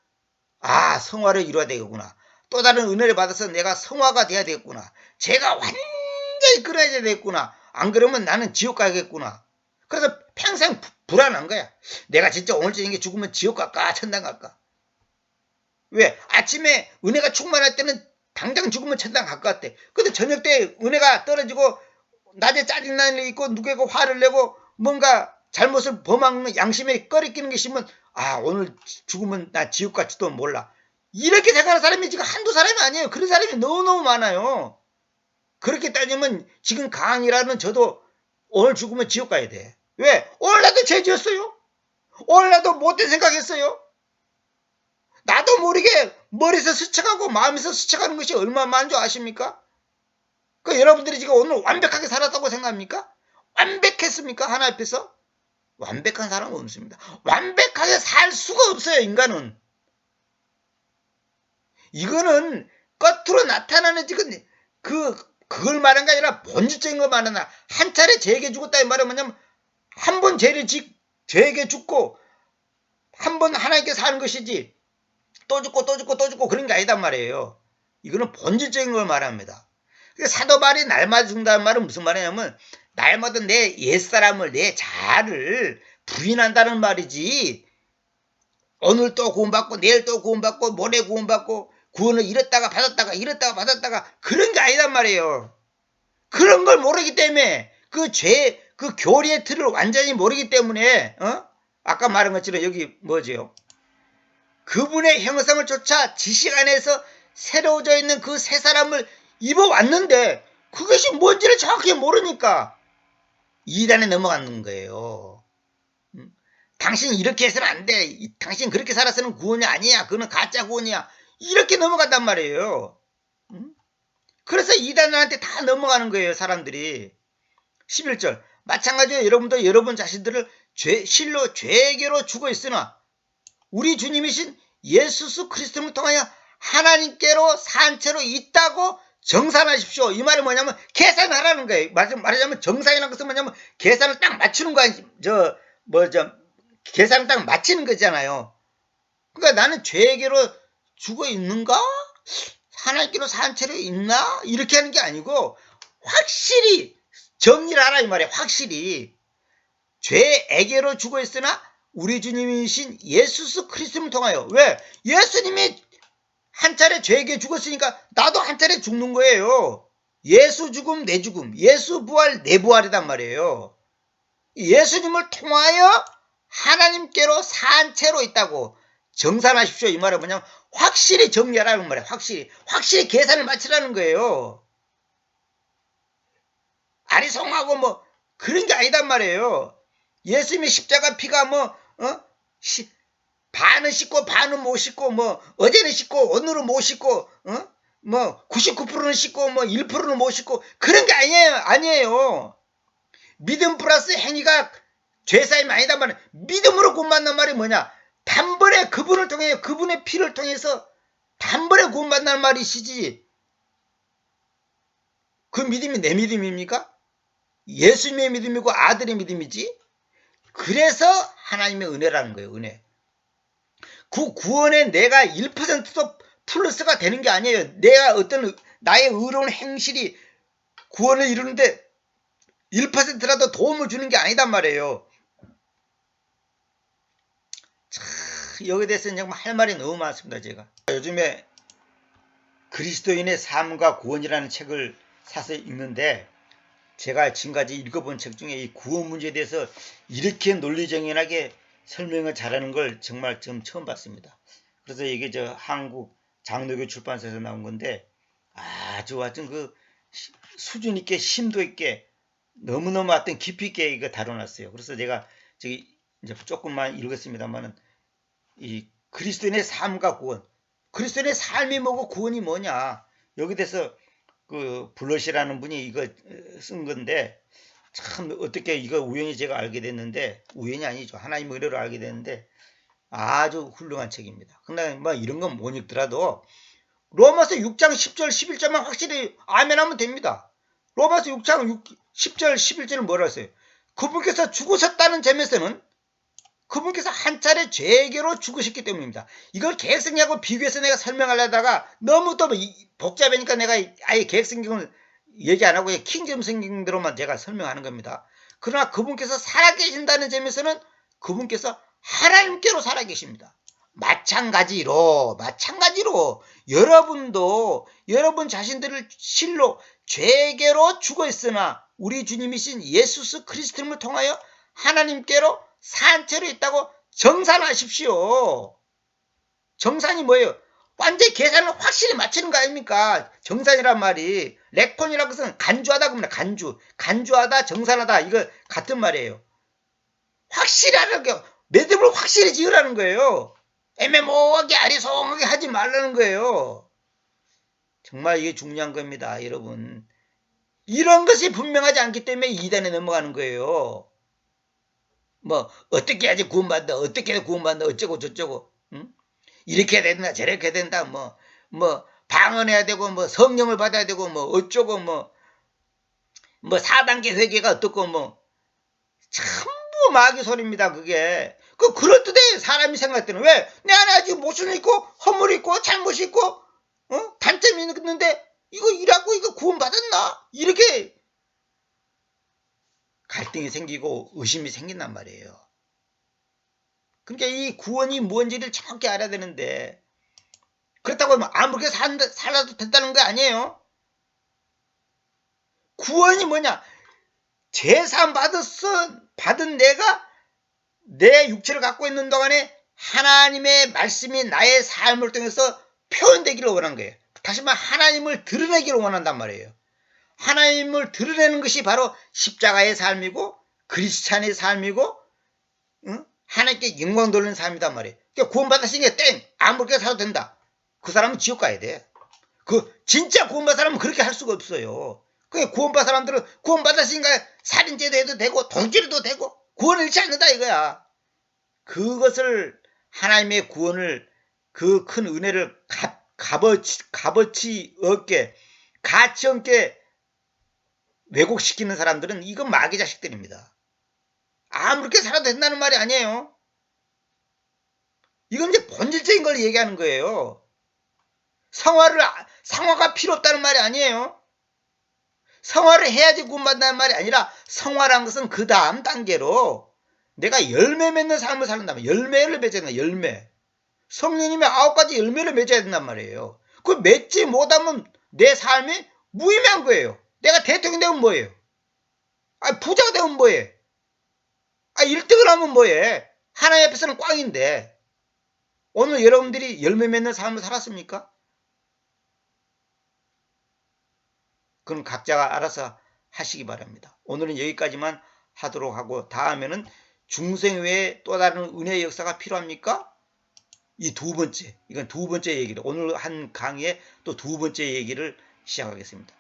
아, 성화를 이루어야 되겠구나. 또 다른 은혜를 받아서 내가 성화가 돼야 되겠구나. 제가 완전히 끊어야 되겠구나. 안 그러면 나는 지옥 가야겠구나. 그래서 평생 불안한 거야. 내가 진짜 오늘 저녁에 죽으면 지옥 갈까 천당 갈까. 왜? 아침에 은혜가 충만할 때는 당장 죽으면 천당 갈 것 같아. 근데 저녁 때 은혜가 떨어지고 낮에 짜증나는 일 있고 누구에게 화를 내고 뭔가 잘못을 범하는 양심에 꺼리끼는 게 있으면 아, 오늘 죽으면 나 지옥 갈지도 몰라. 이렇게 생각하는 사람이 지금 한두 사람이 아니에요. 그런 사람이 너무너무 많아요. 그렇게 따지면 지금 강이라는 저도 오늘 죽으면 지옥 가야 돼. 왜? 오늘 나도 죄 지었어요. 오늘 나도 못된 생각했어요. 나도 모르게 머리에서 스쳐가고 마음에서 스쳐가는 것이 얼마나 많은 줄 아십니까? 그 여러분들이 지금 오늘 완벽하게 살았다고 생각합니까? 완벽했습니까? 하나 앞에서? 완벽한 사람은 없습니다. 완벽하게 살 수가 없어요, 인간은. 이거는 겉으로 나타나는 지금 그걸 말한 게 아니라 본질적인 걸 말하나. 한 차례 죄에게 죽었다 이 말은 뭐냐면 한 번 죄에게 죽고 한 번 하나님께 사는 것이지 또 죽고 또 죽고 또 죽고 그런 게 아니단 말이에요. 이거는 본질적인 걸 말합니다. 사도 바울이 날마다 죽는다는 말은 무슨 말이냐면 날마다 내 옛사람을 내 자아를 부인한다는 말이지. 오늘 또 구원받고 내일 또 구원받고 모레 구원받고 구원을 잃었다가 받았다가 그런 게 아니단 말이에요. 그런 걸 모르기 때문에 그 교리의 틀을 완전히 모르기 때문에 아까 말한 것처럼 여기 뭐죠? 그분의 형상을 쫓아 지식 안에서 새로워져 있는 그 새 사람을 입어왔는데 그것이 뭔지를 정확히 모르니까 이단에 넘어가는 거예요. 당신 이렇게 해서는 안 돼. 당신 그렇게 살아서는 구원이 아니야. 그거는 가짜 구원이야. 이렇게 넘어간단 말이에요. 그래서 이단한테 다 넘어가는 거예요. 사람들이. 11절 마찬가지로 여러분도 여러분 자신들을 실로 죄에게로 죽어 있으나 우리 주님이신 예수 그리스도를 통하여 하나님께로 산 채로 있다고 정산하십시오. 이 말이 뭐냐면 계산하라는 거예요. 말하자면 정산이라는 것은 뭐냐면 계산을 딱 맞추는 거야. 계산을 딱 맞추는 거잖아요. 그러니까 나는 죄에게로 죽어 있는가? 하나님께로 산 채로 있나? 이렇게 하는 게 아니고 확실히 정리를 하라 이 말이에요. 확실히 죄에게로 죽어 있으나 우리 주님이신 예수 그리스도를 통하여. 왜? 예수님이 한 차례 죄에게 죽었으니까 나도 한 차례 죽는 거예요. 예수 죽음 내 죽음, 예수 부활 내 부활이란 말이에요. 예수님을 통하여 하나님께로 산 채로 있다고 정산하십시오. 이 말은 뭐냐면 확실히 정리하라는 말이에요. 확실히 계산을 맞추라는 거예요. 아리송하고 뭐 그런 게 아니단 말이에요. 예수님의 십자가 피가 반은 씻고 반은 못 씻고 어제는 씻고 오늘은 못 씻고 99%는 씻고 1%는 못 씻고 그런 게 아니에요. 믿음 플러스 행위가 죄사임이 아니단 말이에요. 믿음으로 구원받는 말이 뭐냐? 단번에 그분을 통해 그분의 피를 통해서 단번에 구원받는 말이시지. 그 믿음이 내 믿음입니까? 예수님의 믿음이고 아들의 믿음이지. 그래서 하나님의 은혜라는 거예요. 은혜. 그 구원에 내가 1%도 플러스가 되는 게 아니에요. 내가 어떤 나의 의로운 행실이 구원을 이루는데 1%라도 도움을 주는 게 아니단 말이에요. 참, 여기에 대해서는 정말 할 말이 너무 많습니다. 제가 요즘에 그리스도인의 삶과 구원이라는 책을 사서 읽는데 제가 지금까지 읽어본 책 중에 이 구원 문제에 대해서 이렇게 논리정연하게 설명을 잘하는 걸 정말 처음 봤습니다. 그래서 이게 한국 장로교 출판사에서 나온 건데 아주 그 수준 있게 심도 있게 너무너무 어떤 깊이 있게 이거 다뤄놨어요. 그래서 제가 저기 이제 조금만 읽었습니다만은 이 그리스도인의 삶과 구원, 그리스도인의 삶이 뭐고 구원이 뭐냐 여기 대해서 그 블러시라는 분이 이거 쓴 건데 참 어떻게 이거 우연히 제가 알게 됐는데 우연이 아니죠. 하나님의 은혜로 알게 됐는데 아주 훌륭한 책입니다. 근데 뭐 이런 건 못 읽더라도 로마서 6장 10절 11절만 확실히 아멘하면 됩니다. 로마서 6장 10절 11절은 뭐라 했어요? 그분께서 죽으셨다는 점에서는 그분께서 한 차례 죄계로 죽으셨기 때문입니다. 이걸 개혁성경하고 비교해서 내가 설명하려다가 너무 또 복잡하니까 내가 아예 개혁성경을 얘기 안 하고 킹제임 성경대로만 제가 설명하는 겁니다. 그러나 그분께서 살아계신다는 점에서는 그분께서 하나님께로 살아계십니다. 마찬가지로 여러분도 여러분 자신들을 실로 죄계로 죽어 있으나 우리 주님이신 예수 그리스도를 통하여 하나님께로 산채로 있다고 정산하십시오. 정산이 뭐예요? 완전히 계산을 확실히 맞추는 거 아닙니까? 정산이란 말이 렉폰이라는 것은 간주하다 그럽니다. 간주하다 정산하다 이거 같은 말이에요. 확실하게 매듭을 확실히 지으라는 거예요. 애매모호하게 아리송하게 하지 말라는 거예요. 정말 이게 중요한 겁니다, 여러분. 이런 것이 분명하지 않기 때문에 이단에 넘어가는 거예요. 뭐 어떻게 해야지 구원받는다, 어떻게 해야 구원받는다, 어쩌고 저쩌고, 응? 이렇게 해야 된다, 저렇게 해야 된다, 뭐 방언해야 되고, 뭐 성령을 받아야 되고, 뭐 어쩌고, 뭐 4단계 회개가 어떻고, 뭐 전부 마귀 소리입니다. 그게 그럴듯해. 사람이 생각할 때는 왜 내 안에 아직 모순이 있고 허물이 있고 잘못이 있고 단점이 있는데 이거 일하고 이거 구원받았나? 이렇게 갈등이 생기고 의심이 생긴단 말이에요. 그러니까 이 구원이 뭔지를 정확히 알아야 되는데 그렇다고 하면 아무렇게 살아도 된다는 거 아니에요. 구원이 뭐냐? 제사 받은 내가 내 육체를 갖고 있는 동안에 하나님의 말씀이 나의 삶을 통해서 표현되기를 원한 거예요. 다시 말해 하나님을 드러내기를 원한단 말이에요. 하나님을 드러내는 것이 바로 십자가의 삶이고 크리스찬의 삶이고 하나님께 영광 돌리는 삶이단 말이에요. 그러니까 구원받았으니까 땡! 아무렇게 살아도 된다. 그 사람은 지옥 가야 돼. 진짜 구원받은 사람은 그렇게 할 수가 없어요. 그러니까 구원받은 사람들은 구원받았으니까 살인죄도 해도 되고 동죄도 되고 구원을 잃지 않는다 이거야. 그것을 하나님의 구원을 그 큰 은혜를 값어치 없게 가치 없게 왜곡시키는 사람들은 이건 마귀 자식들입니다. 아무렇게 살아도 된다는 말이 아니에요. 이건 이제 본질적인 걸 얘기하는 거예요. 성화가 필요 없다는 말이 아니에요. 성화를 해야지 구원받는다는 말이 아니라 성화란 것은 그 다음 단계로 내가 열매 맺는 삶을 살는다면 열매를 맺어야 된다. 열매. 성령님의 9가지 열매를 맺어야 된단 말이에요. 그걸 맺지 못하면 내 삶이 무의미한 거예요. 내가 대통령 되면 뭐예요? 부자가 되면 뭐예요? 1등을 하면 뭐예요? 하나님 앞에서는 꽝인데 오늘 여러분들이 열매 맺는 삶을 살았습니까? 그건 각자가 알아서 하시기 바랍니다. 오늘은 여기까지만 하도록 하고 다음에는 중생 외에 또 다른 은혜의 역사가 필요합니까? 이건 두 번째 얘기를 오늘 한 강의에 또 두 번째 얘기를 시작하겠습니다.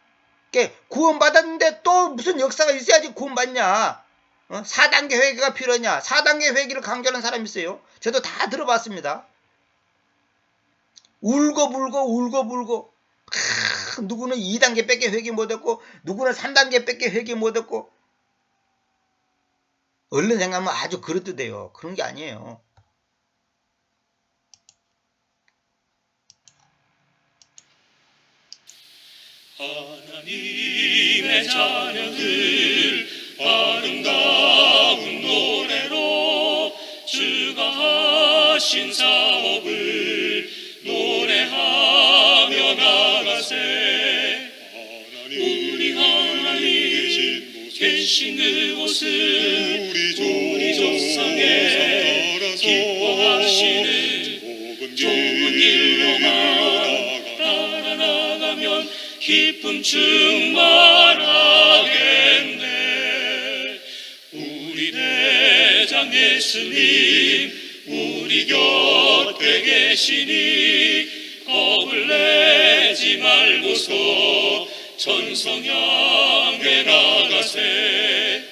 구원받았는데 또 무슨 역사가 있어야지 구원받냐? 4단계 회개가 필요하냐? 4단계 회개를 강조하는 사람이 있어요. 저도 다 들어봤습니다. 울고 누구는 2단계 밖에 회개 못했고 누구는 3단계 밖에 회개 못했고 얼른 생각하면 아주 그럴듯해요. 그런 게 아니에요. 하나님의 자녀들 아름다운 노래로 주가 하신 사업을 노래하며 나가세. 우리 하나님 계신 그곳은 우리 조상에 기뻐하시는 좁은 길로만 따라 나가면 기쁨 충만하겠네. 우리 대장 예수님 우리 곁에 계시니 겁을 내지 말고서 천성 향해 나가세.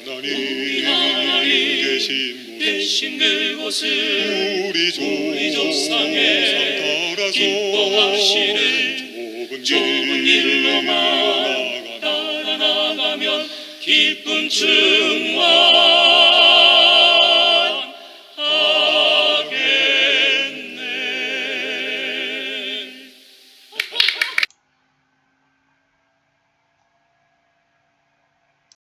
우리 하나님 계신 계신 그곳을 우리 조상에 따라서 기뻐하시는 좁은 일로만 나아가면 따라 나가면 기쁨 충만